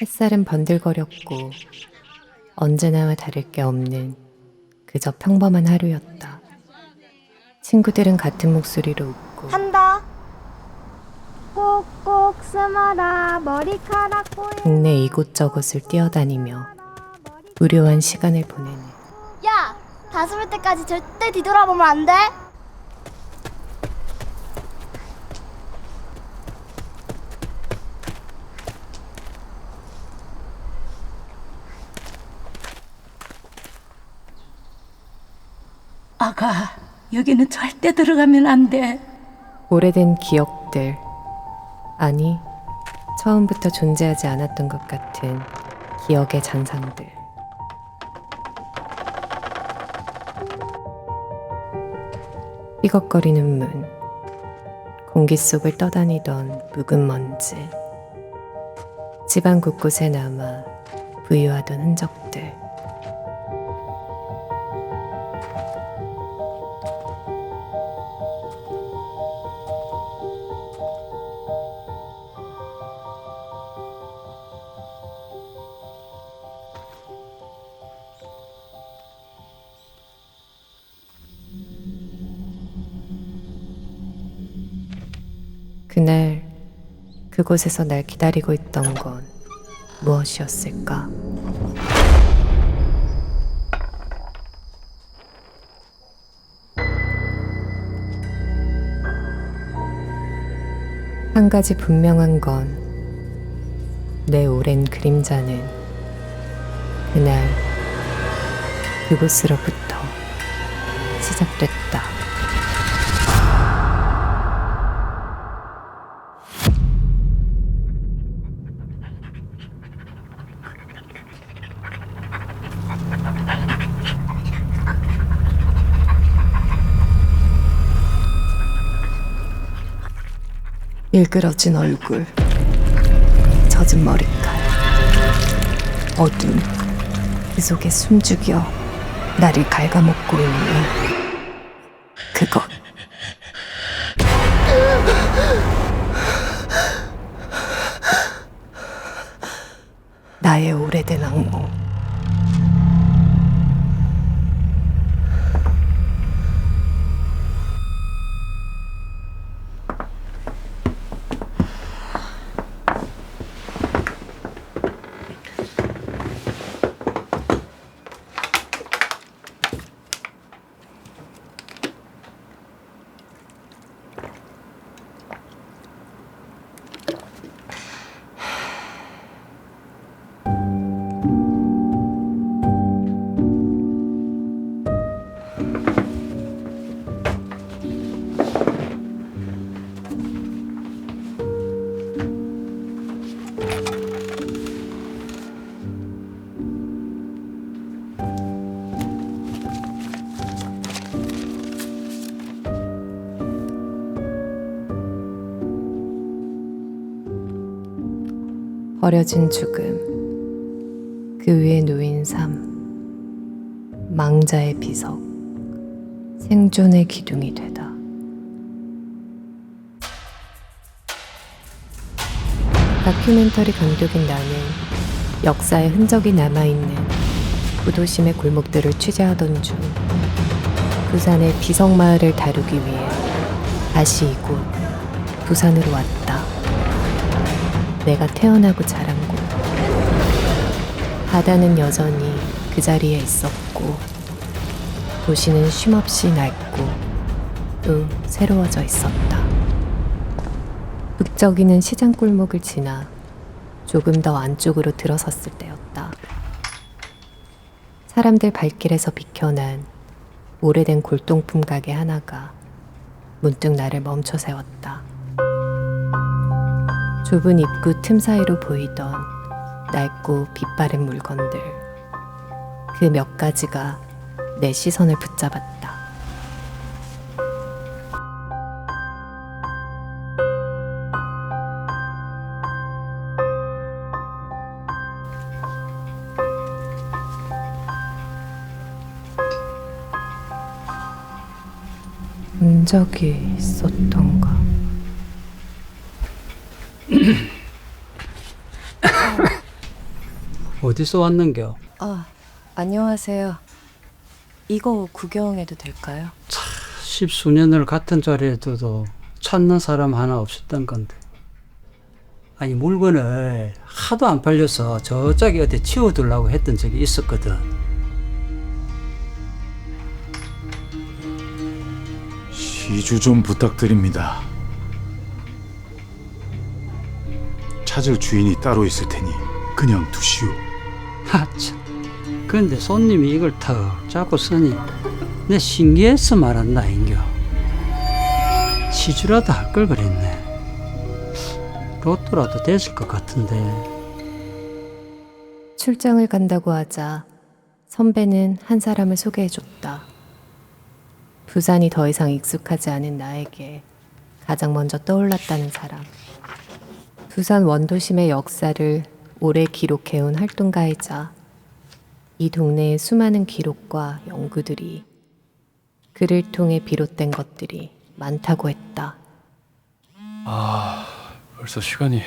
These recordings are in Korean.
햇살은 번들거렸고 언제나와 다를 게 없는 그저 평범한 하루였다. 친구들은 같은 목소리로 웃고 한다. 꼭꼭 숨어라 머리카락 보여. 동네 이곳저곳을 뛰어다니며 무료한 시간을 보내는 야! 다 숨을 때까지 절대 뒤돌아보면 안 돼. 아가, 여기는 절대 들어가면 안 돼. 오래된 기억들, 아니 처음부터 존재하지 않았던 것 같은 기억의 잔상들. 삐걱거리는 문, 공기 속을 떠다니던 묵은 먼지, 집안 곳곳에 남아 부유하던 흔적들. 그날 그곳에서 날 기다리고 있던 건 무엇이었을까? 한 가지 분명한 건 내 오랜 그림자는 그날 그곳으로부터 시작됐다. 일그러진 얼굴, 젖은 머리칼, 어둠, 그 속에 숨죽여 나를 갉아먹고 있는 그것. 나의 오래된 악몽. 버려진 죽음, 그 위에 놓인 삶, 망자의 비석, 생존의 기둥이 되다. 다큐멘터리 감독인 나는 역사의 흔적이 남아있는 구도심의 골목들을 취재하던 중 부산의 비석마을을 다루기 위해 다시 이곳 부산으로 왔다. 내가 태어나고 자란 곳. 바다는 여전히 그 자리에 있었고 도시는 쉼없이 낡고 또 새로워져 있었다. 북적이는 시장 골목을 지나 조금 더 안쪽으로 들어섰을 때였다. 사람들 발길에서 비켜난 오래된 골동품 가게 하나가 문득 나를 멈춰 세웠다. 좁은 입구 틈 사이로 보이던 낡고 빛바랜 물건들, 그 몇 가지가 내 시선을 붙잡았다. 본 적이 있었던가? 어디서 왔는겨? 안녕하세요. 이거 구경해도 될까요? 십수년을 같은 자리에 둬도 찾는 사람 하나 없었던 건데. 아니, 물건을 하도 안 팔려서 저짝에 어디 치워두려고 했던 적이 있었거든. 시주 좀 부탁드립니다. 찾을 주인이 따로 있을 테니 그냥 두시오. 하참. 근데 손님이 이걸 턱 잡고 쓰니 내 신기해서 말한다 인겨. 시주라도 할 걸 그랬네. 로또라도 됐을 것 같은데. 출장을 간다고 하자 선배는 한 사람을 소개해줬다. 부산이 더 이상 익숙하지 않은 나에게 가장 먼저 떠올랐다는 사람. 부산 원도심의 역사를 오래 기록해온 활동가이자 이 동네의 수많은 기록과 연구들이 그를 통해 비롯된 것들이 많다고 했다. 벌써 시간이.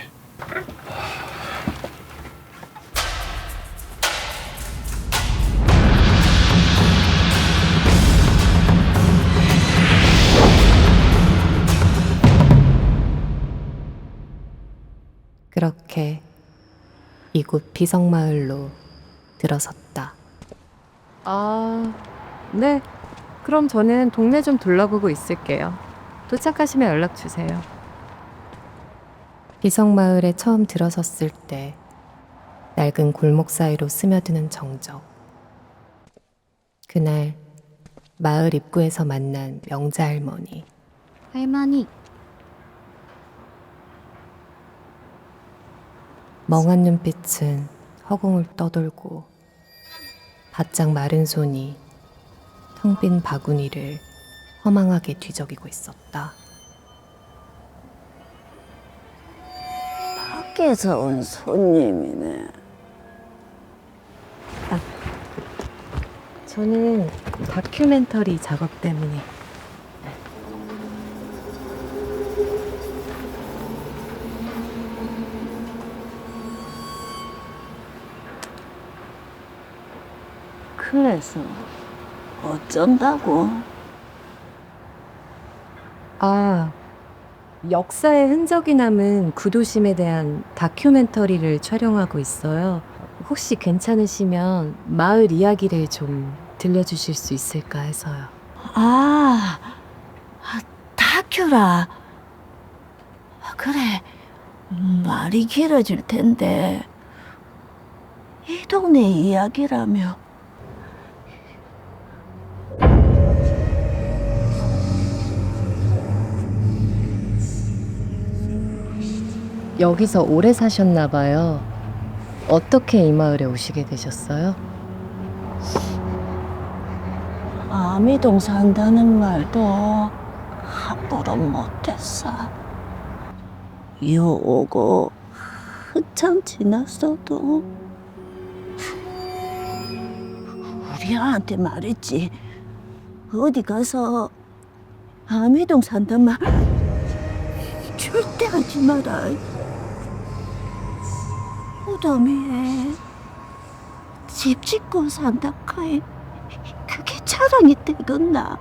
그렇게 이곳 비석마을로 들어섰다. 네. 그럼 저는 동네 좀 둘러보고 있을게요. 도착하시면 연락 주세요. 비석마을에 처음 들어섰을 때 낡은 골목 사이로 스며드는 정적. 그날 마을 입구에서 만난 명자 할머니. 할머니, 멍한 눈빛은 허공을 떠돌고 바짝 마른 손이 텅 빈 바구니를 허망하게 뒤적이고 있었다. 밖에서 온 손님이네. 저는 다큐멘터리 작업 때문에. 그래서 어쩐다고? 역사의 흔적이 남은 구도심에 대한 다큐멘터리를 촬영하고 있어요. 혹시 괜찮으시면 마을 이야기를 좀 들려주실 수 있을까 해서요. 다큐라. 그래, 말이 길어질 텐데 이 동네 이야기라며. 여기서 오래 사셨나 봐요. 어떻게 이 마을에 오시게 되셨어요? 아미동 산다는 말도 함부로 못했어. 요 오고 한참 지났어도 우리한테 말했지. 어디 가서 아미동 산단 말 절대 하지 마라. 무덤에 집 짓고 산다 카이 그게 자랑이 되겠나?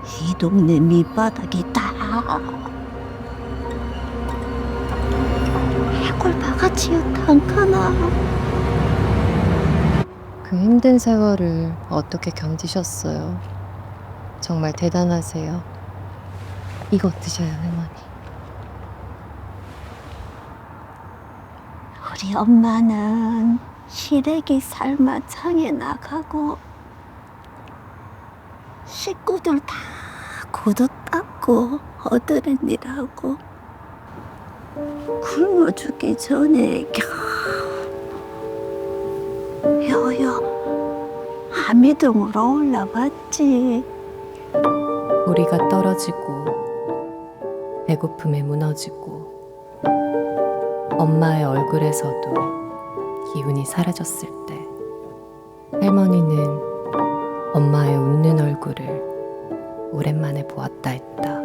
이 동네 밑바닥이 다 해골 바가지였단카나. 그 힘든 세월을 어떻게 견디셨어요? 정말 대단하세요. 이거 드셔요, 할머니. 우리 엄마는 시래기 삶아 장에 나가고 식구들 다 구두 닦고 허드렛 일하고 굶어 죽기 전에 여여 하미동으로 올라왔지. 우리가 떨어지고 배고픔에 무너지고 엄마의 얼굴에서도 기운이 사라졌을 때 할머니는 엄마의 웃는 얼굴을 오랜만에 보았다 했다.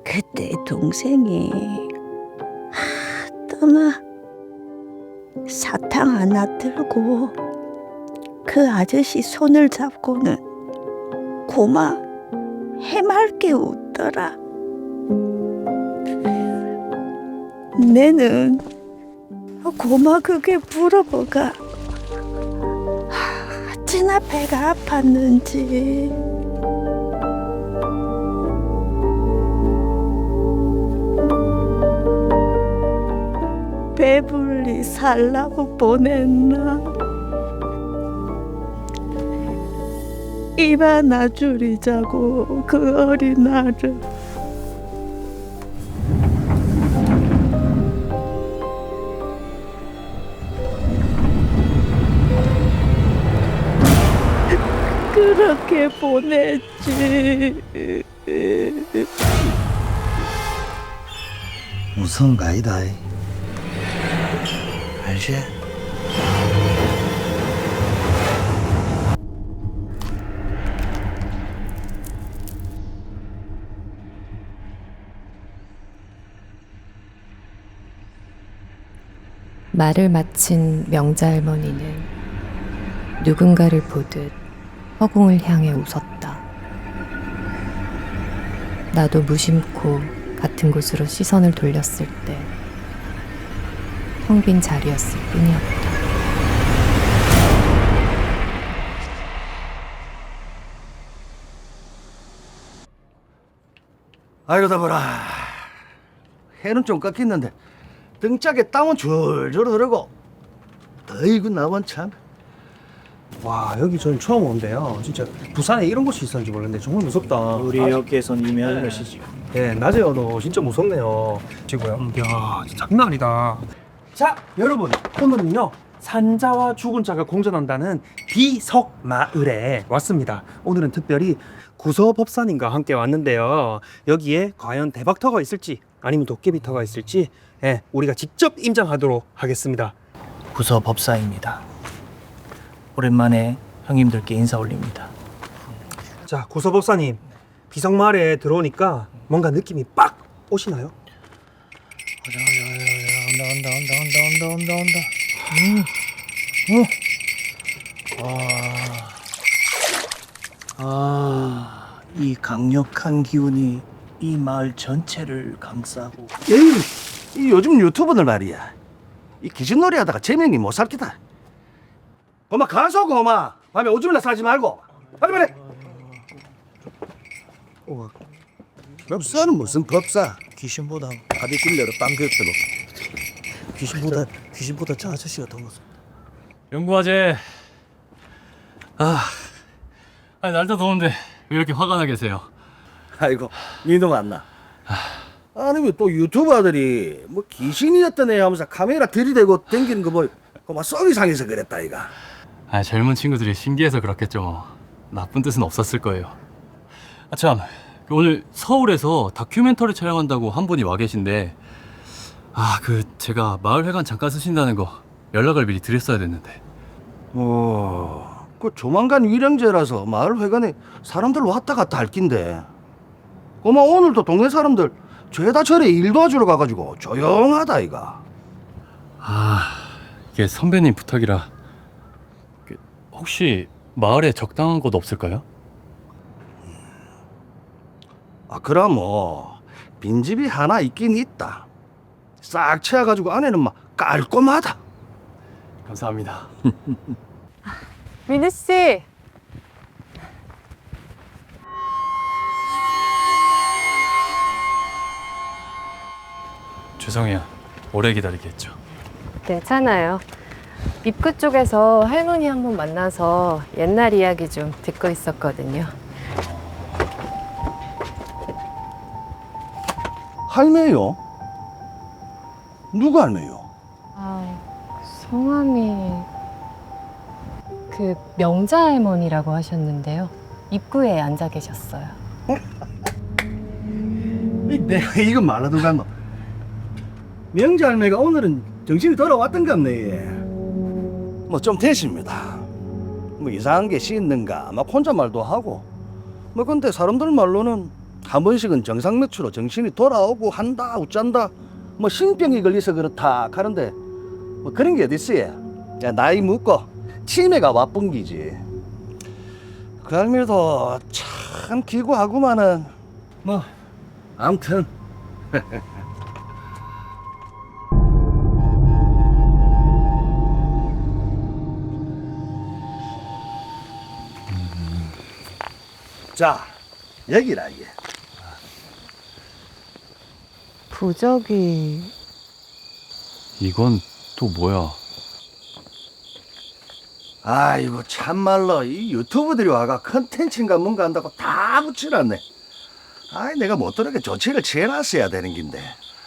그 내 동생이 떠나 사탕 하나 들고 그 아저씨 손을 잡고는 고마 해맑게 웃더라. 내는 고마 그게 물어보가 어찌나 배가 아팠는지. 배불리 살라고 보냈나? 입 하나 줄이자고 그 어린 날을. 그렇게 보냈지. 무서운 거 아니다. 알지? 말을 마친 명자할머니는 누군가를 보듯 허공을 향해 웃었다. 나도 무심코 같은 곳으로 시선을 돌렸을 때 텅 빈 자리였을 뿐이었다. 아이고 더불어. 해는 좀 깎였는데 등짝에 땀은 줄줄 흐르고. 어이구 나만 참. 와, 여기 저는 처음 온데요. 진짜 부산에 이런 곳이 있었는지 몰랐는데 정말 무섭다. 우리 여기에선 유명한 것이지요. 네, 낮에 와도 진짜 무섭네요. 지구요. 야, 진짜 장난 아니다. 자, 여러분, 오늘은요 산자와 죽은 자가 공존한다는 비석마을에 왔습니다. 오늘은 특별히 구서법사님과 함께 왔는데요. 여기에 과연 대박터가 있을지 아니면 도깨비터가 있을지 우리가 직접 임장하도록 하겠습니다. 구서법사입니다. 오랜만에 형님들께 인사 올립니다. 자, 구서법사님, 비석마을에 들어오니까 뭔가 느낌이 빡 오시나요? 이 강력한 기운이 이 마을 전체를 감싸고. 이 요즘 유튜버들 말이야. 이 귀신놀이 하다가 제명이 못 살겠다. 고마 가서 고마. 밤에 오줌이나 싸지 말고. 빨리. 법사는 무슨 법사? 귀신보다 밥이 찔려로 빵 긁더로. 귀신보다 저 아저씨가 더 무섭다. 연구하재. 아니 날도 더운데 왜 이렇게 화가 나 계세요? 아이고 민동 안 나. 아니 왜 또 유튜버들이 뭐 귀신이었던 애 하면서 카메라 들이대고 댕기는 거 뭐 막 썩이 상해서 그랬다 이가. 젊은 친구들이 신기해서 그렇겠죠 뭐. 나쁜 뜻은 없었을 거예요. 참, 오늘 서울에서 다큐멘터리 촬영한다고 한 분이 와 계신데 제가 마을회관 잠깐 쓰신다는 거 연락을 미리 드렸어야 됐는데. 그 조만간 위령제라서 마을회관에 사람들 왔다 갔다 할 낀데. 고마 오늘도 동네 사람들 죄다 절에 일 도와주러 가가지고 조용하다 이가. 이게 선배님 부탁이라. 혹시 마을에 적당한 곳 없을까요? 그럼 빈집이 하나 있긴 있다. 싹 채워가지고 안에는 막 깔끔하다. 감사합니다. 민우 씨. 죄송해요. 오래 기다리게 했죠. 괜찮아요. 입구 쪽에서 할머니 한 번 만나서 옛날 이야기 좀 듣고 있었거든요. 할매요? 누구 할매요? 성함이 명자 할머니라고 하셨는데요. 입구에 앉아 계셨어요. 내가 이거 말라도 갔노. 명자 할매가 오늘은 정신이 돌아왔던 같네. 뭐 좀 됐습니다. 뭐 이상한 게 씻는가 막 혼잣말도 하고 뭐 근데 사람들 말로는 한 번씩은 정상 매추로 정신이 돌아오고 한다 우짠다 뭐 신병이 걸려서 그렇다 하는데 뭐 그런 게 어딨어. 야, 나이 묻고 치매가 와뿐기지. 그 할미도 참 기구하구만은. 뭐 아무튼 자, 여기라 이게. 부적이 이건 또 뭐야? 아이고 참말로 이 유튜브들이 와가 컨텐츠인가 뭔가 한다고 다 붙여놨네. 아이 내가 못 들어게 조치를 취해놨어야 되는 긴데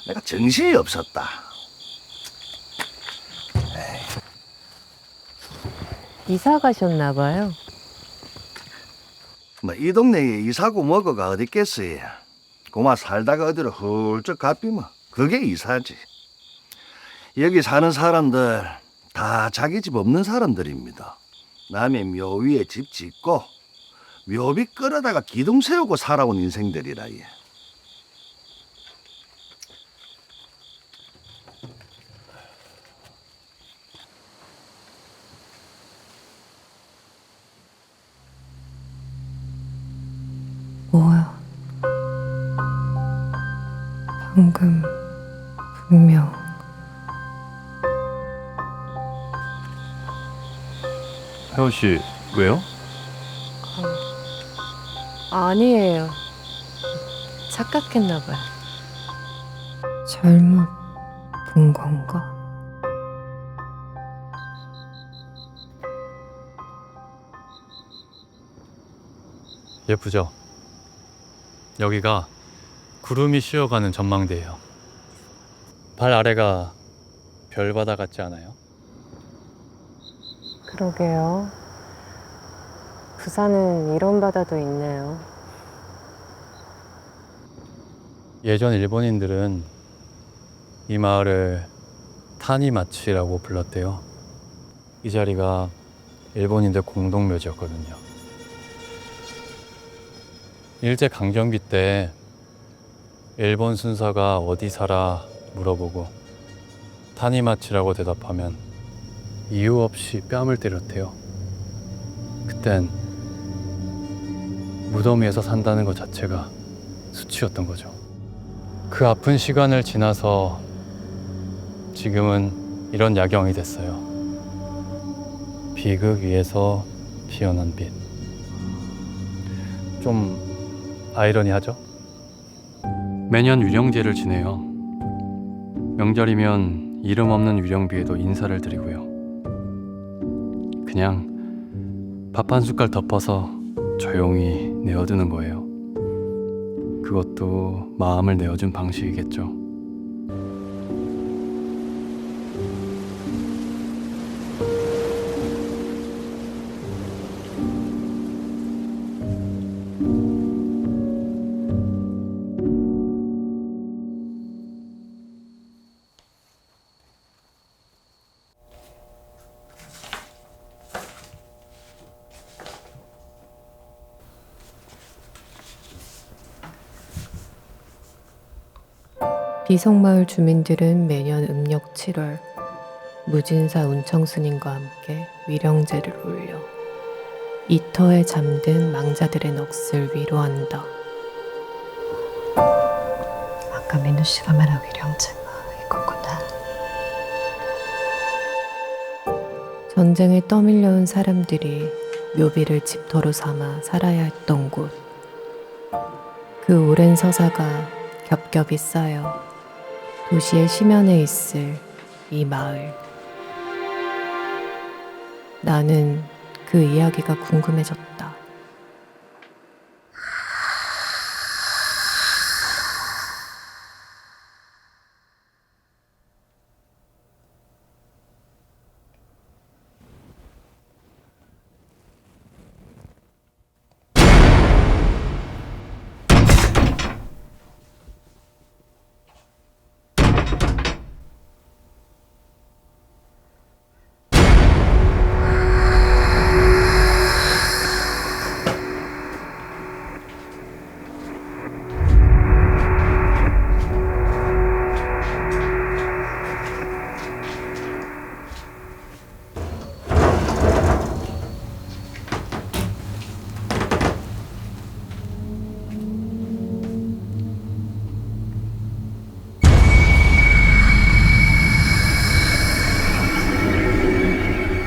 내가 정신이 없었다. 이사 가셨나 봐요. 뭐 이 동네에 이사고 뭐고가 어디 있겠어요. 고마 살다가 어디로 훌쩍 갚이면 그게 이사지. 여기 사는 사람들 다 자기 집 없는 사람들입니다. 남의 묘 위에 집 짓고 묘비 끌어다가 기둥 세우고 살아온 인생들이라. 예. 뭐야? 방금 분명 혜원 씨 왜요? 아니에요. 착각했나 봐요. 잘못 본 건가? 예쁘죠? 여기가 구름이 쉬어가는 전망대예요. 발 아래가 별바다 같지 않아요? 그러게요. 부산은 이런 바다도 있네요. 예전 일본인들은 이 마을을 타니마치라고 불렀대요. 이 자리가 일본인들 공동묘지였거든요. 일제 강점기 때 일본 순사가 어디 살아 물어보고 타니마치라고 대답하면 이유 없이 뺨을 때렸대요. 그땐 무덤 위에서 산다는 것 자체가 수치였던 거죠. 그 아픈 시간을 지나서 지금은 이런 야경이 됐어요. 비극 위에서 피어난 빛. 좀 아이러니하죠? 매년 유령제를 지내요. 명절이면 이름 없는 유령비에도 인사를 드리고요. 그냥 밥 한 숟갈 덮어서 조용히 내어두는 거예요. 그것도 마음을 내어준 방식이겠죠. 비석마을 주민들은 매년 음력 7월 무진사 운청스님과 함께 위령제를 올려 이터에 잠든 망자들의 넋을 위로한다. 아까 민우 씨가 말한 위령제가 이거구나. 전쟁에 떠밀려온 사람들이 묘비를 집터로 삼아 살아야 했던 곳. 그 오랜 서사가 겹겹이 쌓여 도시의 심연에 있을 이 마을. 나는 그 이야기가 궁금해졌다.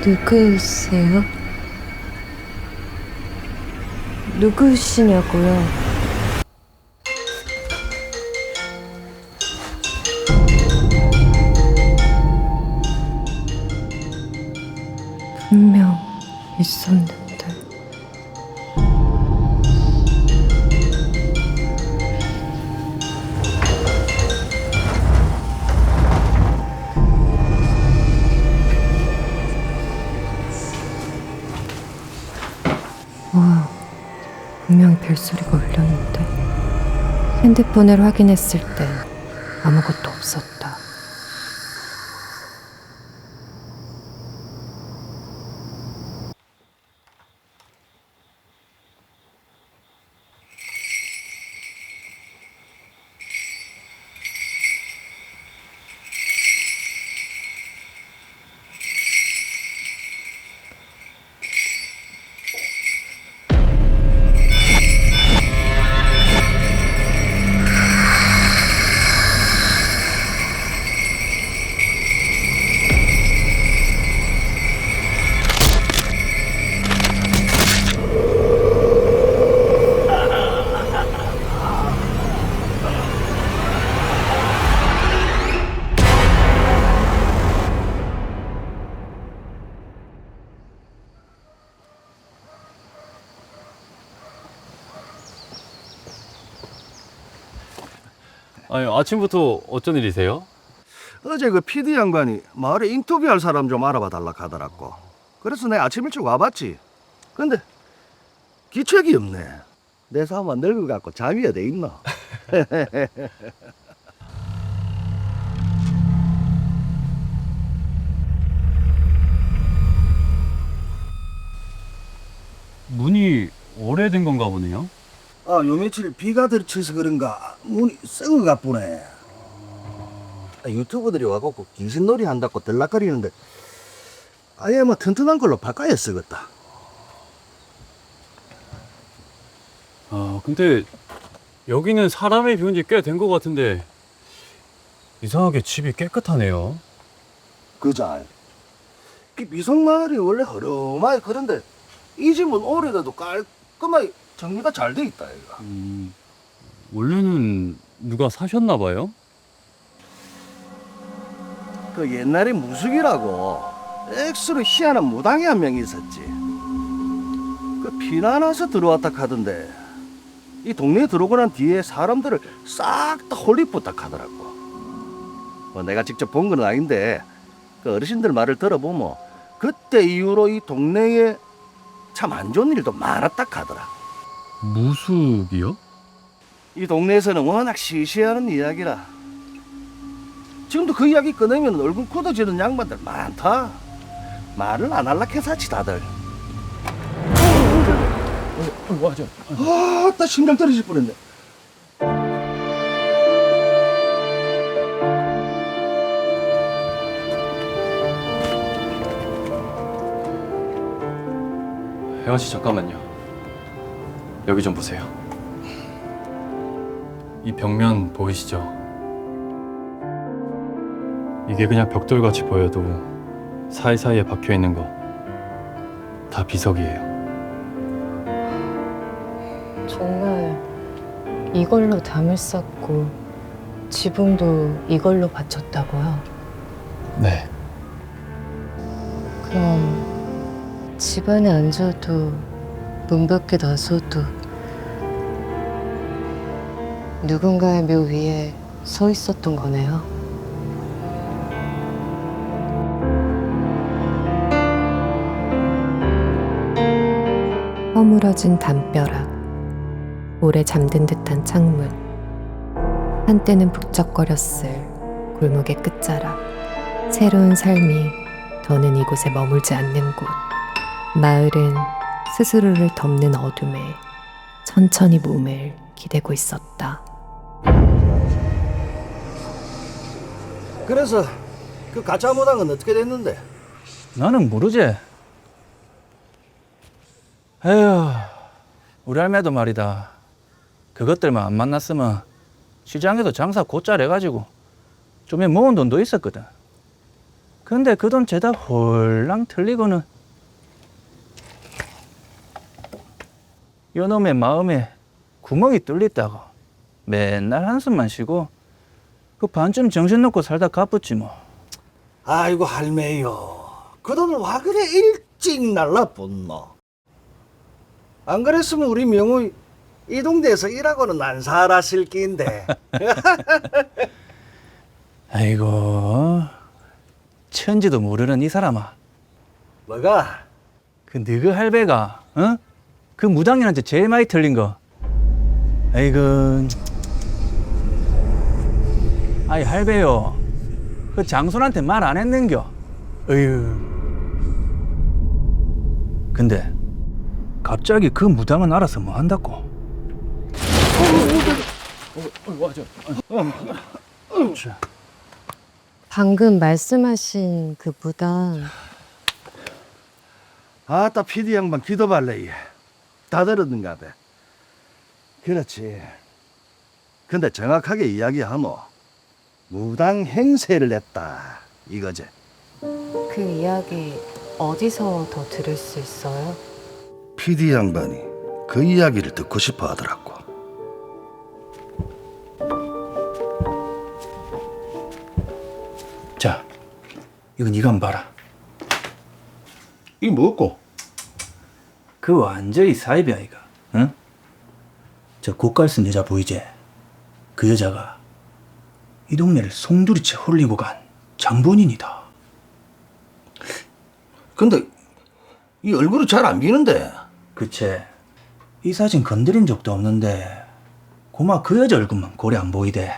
누구세요? 누구시냐고요? 분명 있었는데. 와, 분명히 벨소리가 울렸는데 핸드폰을 확인했을 때 아무것도 없었다. 아니, 아침부터 어쩐 일이세요? 어제 그 PD 양반이 마을에 인터뷰할 사람 좀 알아봐 달라 하더라고. 그래서 내가 아침 일찍 와봤지. 근데 기책이 없네. 내 사람만 늙어갖고 잠이 어디 있노. 문이 오래된 건가 보네요. 아, 요 며칠 비가 들쳐서 그런가 문이 썩어 가쁘네. 유튜버들이 와갖고 귀신놀이 한다고 들락거리는데 아예 뭐 튼튼한 걸로 바꿔야 쓰겠다. 아, 근데 여기는 사람이 비운 지 꽤 된 것 같은데 이상하게 집이 깨끗하네요. 그자. 이 비석마을이 원래 허름하게 그런데 이 집은 오래돼도 깔끔하게 정리가 잘 돼 있다, 얘가. 원래는 누가 사셨나 봐요? 그 옛날에 무숙이라고 엑스로 희한한 무당이 한 명 있었지. 그 피난와서 들어왔다 하던데 이 동네에 들어오고 난 뒤에 사람들을 싹 다 홀리부터 하더라고. 뭐 내가 직접 본 건 아닌데 그 어르신들 말을 들어보면 그때 이후로 이 동네에 참 안 좋은 일도 많았다 하더라. 무숙이요? 이 동네에서는 워낙 시시하는 이야기라 지금도 그 이야기 꺼내면 얼굴 굳어지는 양반들 많다. 말을 안 할라 해사지 다들. 맞아. 나 심장 떨어질 뻔했네. 혜원 씨 잠깐만요. 여기 좀 보세요. 이 벽면 보이시죠? 이게 그냥 벽돌같이 보여도 사이사이에 박혀 있는 거 다 비석이에요. 정말 이걸로 담을 쌓고 지붕도 이걸로 받쳤다고요? 네. 그럼 집안에 앉아도 문 밖에 나서도 누군가의 묘 위에 서 있었던 거네요. 허물어진 담벼락, 오래 잠든 듯한 창문, 한때는 북적거렸을 골목의 끝자락, 새로운 삶이 더는 이곳에 머물지 않는 곳. 마을은 스스로를 덮는 어둠에 천천히 몸을 기대고 있었다. 그래서 그 가짜 무당은 어떻게 됐는데? 나는 모르지. 에휴, 우리 할매도 말이다. 그것들만 안 만났으면 시장에서 장사 곧잘 해가지고 좀 모은 돈도 있었거든. 근데 그 돈 죄다 홀랑 틀리고는 요놈의 마음에 구멍이 뚫렸다고 맨날 한숨만 쉬고 그 반쯤 정신 놓고 살다 갚았지 뭐. 아이고 할매요. 그 돈을 와 그래 일찍 날라붙노. 안 그랬으면 우리 명우 이 동네에서 일하고는 안 살았을 낀데. 아이고 천지도 모르는 이 사람아. 뭐가? 그 너그 할배가 어? 그 무당년한테 제일 많이 틀린 거. 아이고. 아이 할배요. 그 장손한테 말 안 했는겨. 어휴. 근데 갑자기 그 무당은 알아서 뭐 한다고? 방금 말씀하신 그 무당 아따 PD 양반 기도 발레 다 들었는가 봐. 그렇지. 근데 정확하게 이야기하면 무당 행세를 했다 이거지. 그 이야기 어디서 더 들을 수 있어요? PD 양반이 그 이야기를 듣고 싶어 하더라고. 자, 이건 네가 한번 봐라. 이게 뭐고? 그 완전히 사이비 아이가, 응? 저 고깔 쓴 여자 보이지? 그 여자가 이 동네를 송두리째 홀리고 간 장본인이다. 근데 이 얼굴이 잘 안 비는데. 그치? 이 사진 건드린 적도 없는데 고마 그 여자 얼굴만 고래 안 보이대.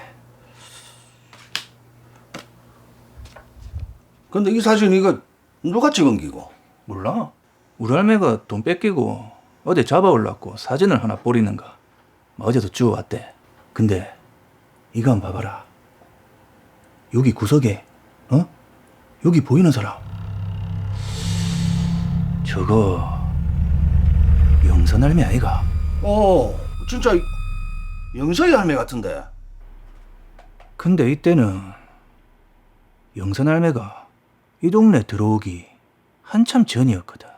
근데 이 사진 이거 누가 찍은 기고? 몰라? 우리 할매가 돈 뺏기고 어디 잡아올랐고 사진을 하나 뿌리는가 어제도 주워왔대. 근데 이거 한번 봐봐라. 여기 구석에 어? 여기 보이는 사람 저거 영선 할매 아이가? 진짜 영서이 할매 같은데. 근데 이때는 영선 할매가 이 동네 들어오기 한참 전이었거든.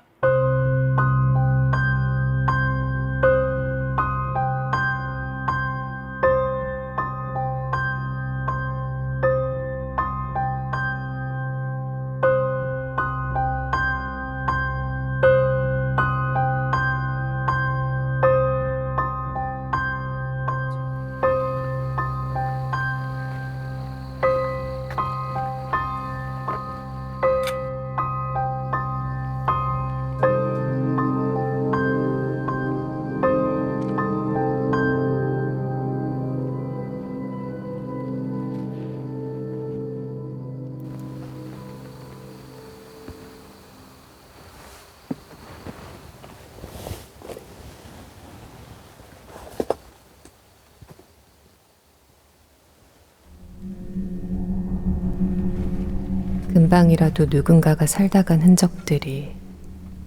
금방이라도 누군가가 살다 간 흔적들이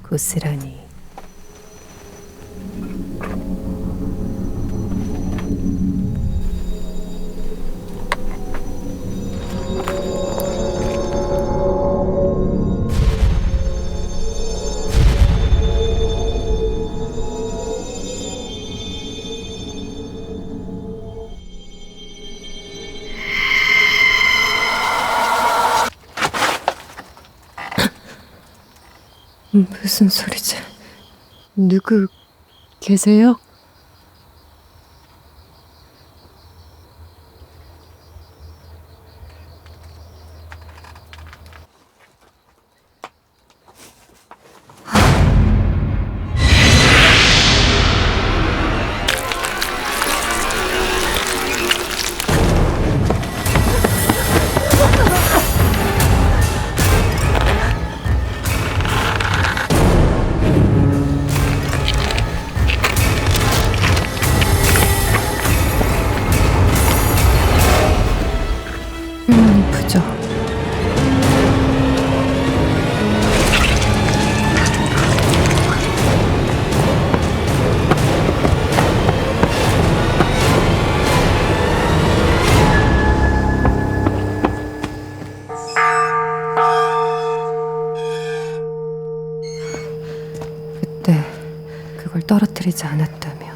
고스란히. 무슨 소리지? 누구 계세요? 그걸 떨어뜨리지 않았다면.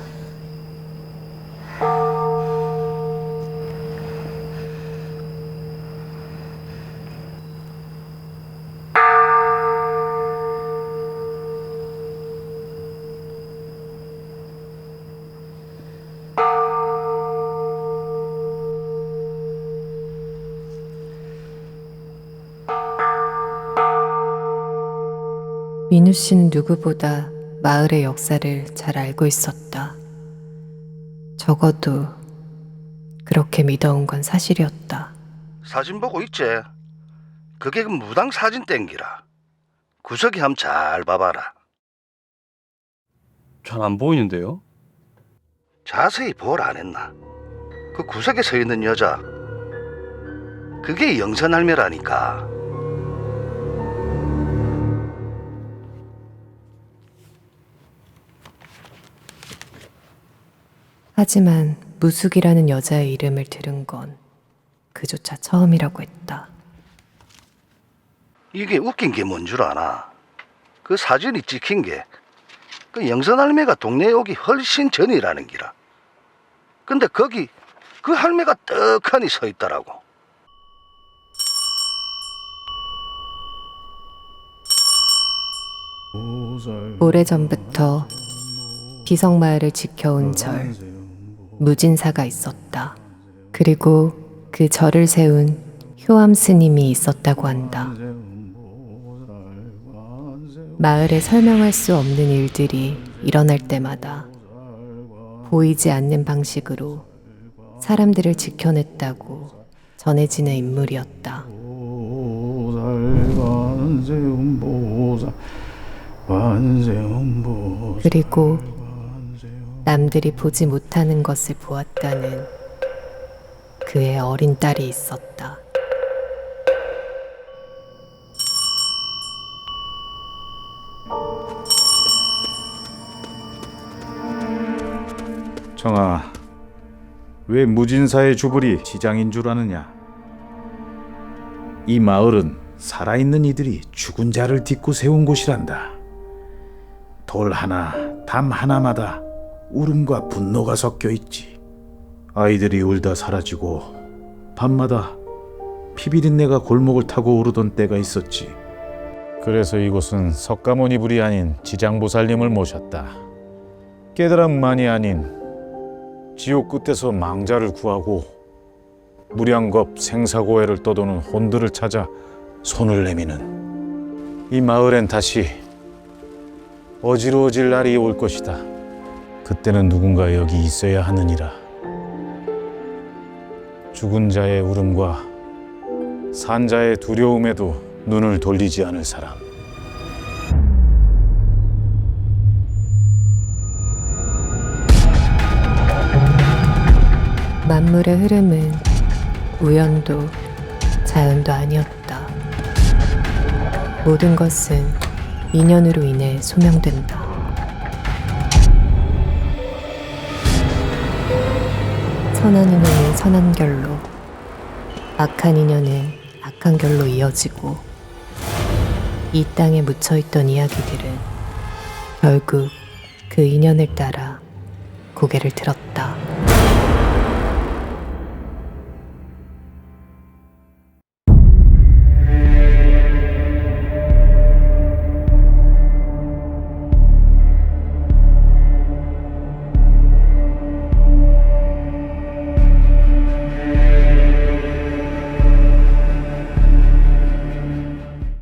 민우 씨는 누구보다 마을의 역사를 잘 알고 있었다. 적어도 그렇게 믿어온 건 사실이었다. 사진 보고 있지? 그게 그 무당 사진 땡기라. 구석이 한번 잘 봐봐라. 잘 안 보이는데요? 자세히 볼 안 했나? 그 구석에 서 있는 여자, 그게 영선할매라니까. 하지만 무숙이라는 여자의 이름을 들은 건 그조차 처음이라고 했다. 이게 웃긴 게 뭔 줄 아나? 그 사진이 찍힌 게 그 영선할매가 동네에 오기 훨씬 전이라는 기라. 근데 거기 그 할매가 떡하니 서 있더라고. 오래전부터 비석마을을 지켜온 절, 무진사가 있었다. 그리고 그 절을 세운 효암 스님이 있었다고 한다. 마을에 설명할 수 없는 일들이 일어날 때마다 보이지 않는 방식으로 사람들을 지켜냈다고 전해지는 인물이었다. 그리고 남들이 보지 못하는 것을 보았다는 그의 어린 딸이 있었다. 정아, 왜 무진사의 주불이 지장인 줄 아느냐? 이 마을은 살아있는 이들이 죽은 자를 딛고 세운 곳이란다. 돌 하나, 담 하나마다 울음과 분노가 섞여 있지. 아이들이 울다 사라지고 밤마다 피비린내가 골목을 타고 오르던 때가 있었지. 그래서 이곳은 석가모니불이 아닌 지장보살님을 모셨다. 깨달음만이 아닌 지옥 끝에서 망자를 구하고 무량겁 생사고해를 떠도는 혼들을 찾아 손을 내미는 이 마을엔 다시 어지러워질 날이 올 것이다. 그때는 누군가 여기 있어야 하느니라. 죽은 자의 울음과 산 자의 두려움에도 눈을 돌리지 않을 사람. 만물의 흐름은 우연도 자연도 아니었다. 모든 것은 인연으로 인해 소명된다. 선한 인연은 선한 결로, 악한 인연은 악한 결로 이어지고 이 땅에 묻혀있던 이야기들은 결국 그 인연을 따라 고개를 들었다.